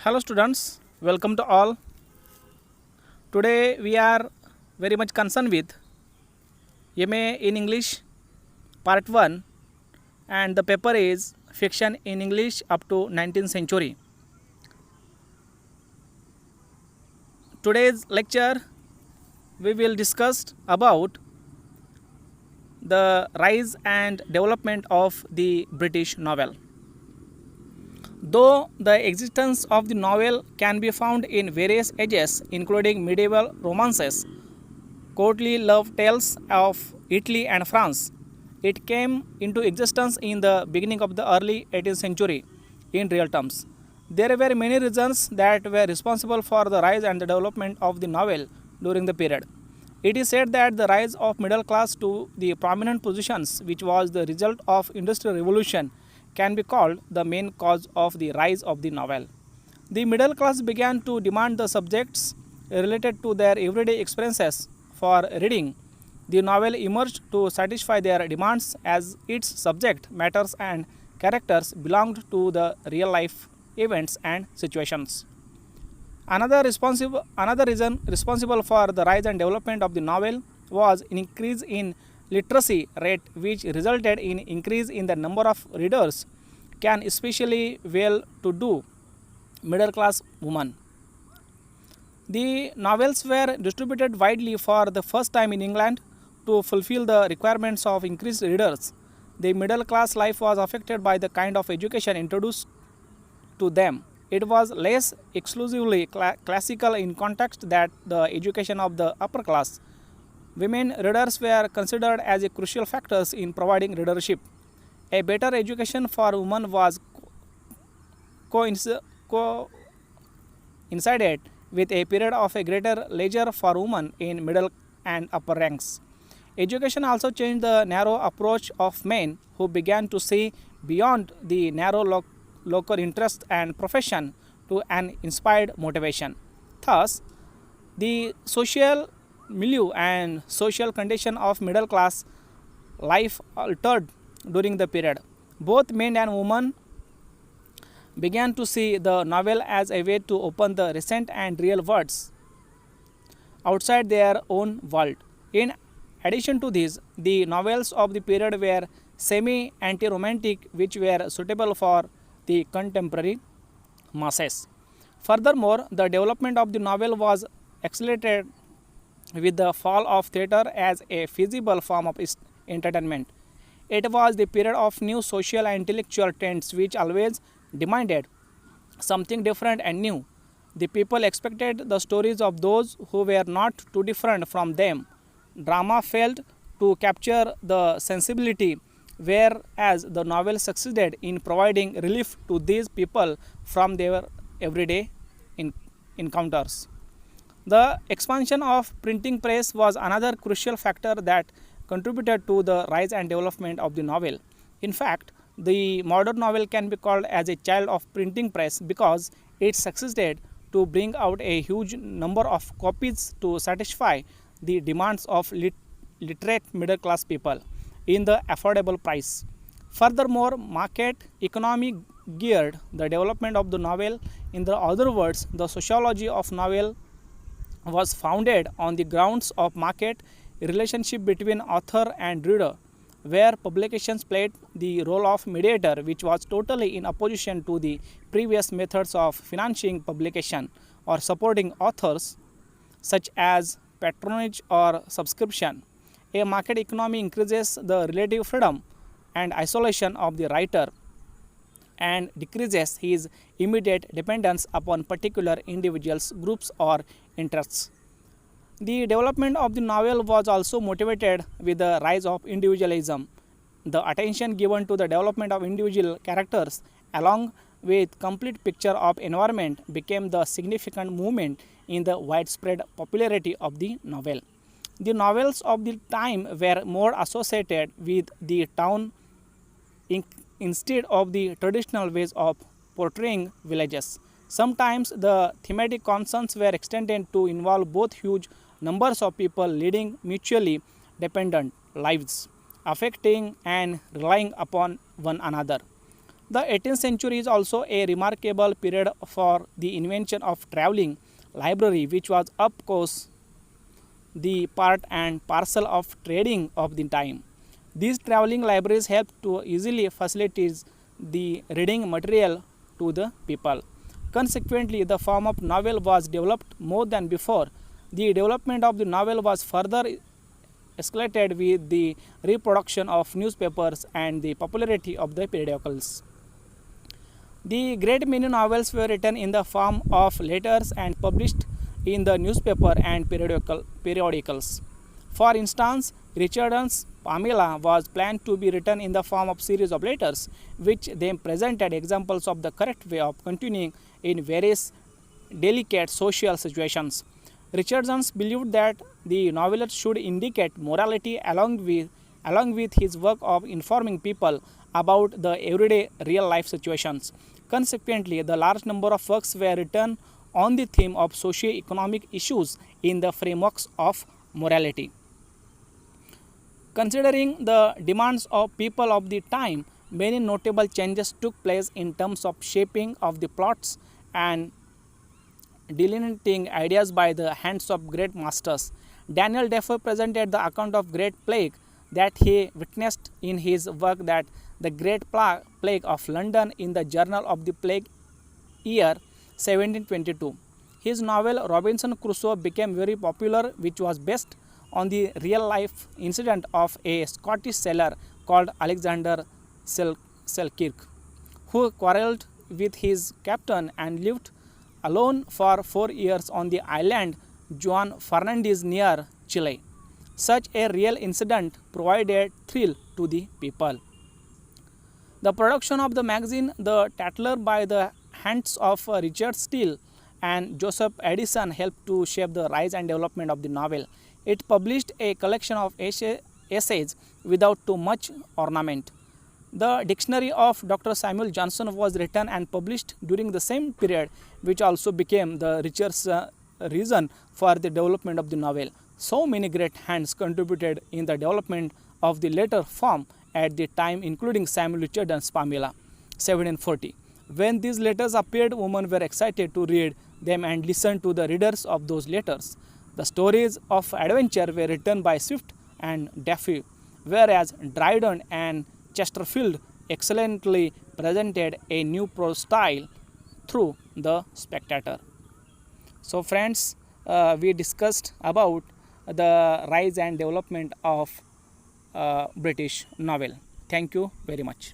Hello students, welcome to all. Today we are very much concerned with MA in English part 1 and the paper is fiction in English up to 19th century. Today's lecture we will discuss about the rise and development of the British novel. Though the existence of the novel can be found in various ages, including medieval romances, courtly love tales of Italy and France, it came into existence in the beginning of the early 18th century in real terms. There were many reasons that were responsible for the rise and the development of the novel during the period. It is said that the rise of middle class to the prominent positions, which was the result of industrial revolution, can be called the main cause of the rise of the novel. The middle class began to demand the subjects related to their everyday experiences for reading. The novel emerged to satisfy their demands as its subject matters and characters belonged to the real life events and situations. Another reason responsible for the rise and development of the novel was an increase in literacy rate, which resulted in increase in the number of readers, can especially well-to-do middle class women. The novels were distributed widely for the first time in England to fulfill the requirements of increased readers. The middle class life was affected by the kind of education introduced to them. It was less exclusively classical in context that the education of the upper class. Women readers were considered as a crucial factors in providing readership. A better education for women was coincided with a period of a greater leisure for women in middle and upper ranks. Education also changed the narrow approach of men who began to see beyond the narrow local interest and profession to an inspired motivation. Thus, the social milieu and social condition of middle class life altered during the period. Both men and women began to see the novel as a way to open the recent and real worlds outside their own world. In addition to this, the novels of the period were semi-anti-romantic, which were suitable for the contemporary masses. Furthermore, the development of the novel was accelerated with the fall of theatre as a feasible form of entertainment. It was the period of new social and intellectual trends which always demanded something different and new. The people expected the stories of those who were not too different from them. Drama failed to capture the sensibility, whereas the novel succeeded in providing relief to these people from their everyday encounters. The expansion of printing press was another crucial factor that contributed to the rise and development of the novel. In fact, the modern novel can be called as a child of printing press because it succeeded to bring out a huge number of copies to satisfy the demands of literate middle class people in the affordable price. Furthermore, market economy geared the development of the novel. In the other words, the sociology of novel was founded on the grounds of market relationship between author and reader, where publications played the role of mediator, which was totally in opposition to the previous methods of financing publication or supporting authors, such as patronage or subscription. A market economy increases the relative freedom and isolation of the writer and decreases his immediate dependence upon particular individuals, groups, or interests. The development of the novel was also motivated with the rise of individualism. The attention given to the development of individual characters along with complete picture of environment became the significant movement in the widespread popularity of the novel. The novels of the time were more associated with the town instead of the traditional ways of portraying villages. Sometimes the thematic concerns were extended to involve both huge numbers of people leading mutually dependent lives, affecting and relying upon one another. The 18th century is also a remarkable period for the invention of traveling library, which was of course the part and parcel of trading of the time. These traveling libraries helped to easily facilitate the reading material to the people. Consequently, the form of novel was developed more than before. The development of the novel was further escalated with the reproduction of newspapers and the popularity of the periodicals. The great many novels were written in the form of letters and published in the newspaper and periodicals. For instance, Richardson's Pamela was planned to be written in the form of series of letters, which then presented examples of the correct way of continuing in various delicate social situations. Richardson believed that the novelist should indicate morality along with his work of informing people about the everyday real life situations. Consequently, the large number of works were written on the theme of socio-economic issues in the frameworks of morality. Considering the demands of people of the time, many notable changes took place in terms of shaping of the plots and delineating ideas by the hands of great masters. Daniel Defoe presented the account of great plague that he witnessed in his work that the Great Plague of London in the Journal of the Plague year 1722. His novel Robinson Crusoe became very popular, which was based on the real life incident of a Scottish sailor called Alexander Selkirk, who quarreled with his captain and lived alone for 4 years on the island Juan Fernandez near Chile. Such a real incident provided thrill to the people. The production of the magazine The Tatler by the hands of Richard Steele and Joseph Addison helped to shape the rise and development of the novel. It published a collection of essays without too much ornament. The dictionary of Dr. Samuel Johnson was written and published during the same period, which also became the richest reason for the development of the novel. So many great hands contributed in the development of the later form at the time, including Samuel Richardson's Pamela, 1740. When these letters appeared, women were excited to read them and listen to the readers of those letters. The stories of adventure were written by Swift and Defoe, whereas Dryden and Chesterfield excellently presented a new prose style through the Spectator. So friends, we discussed about the rise and development of British novel. Thank you very much.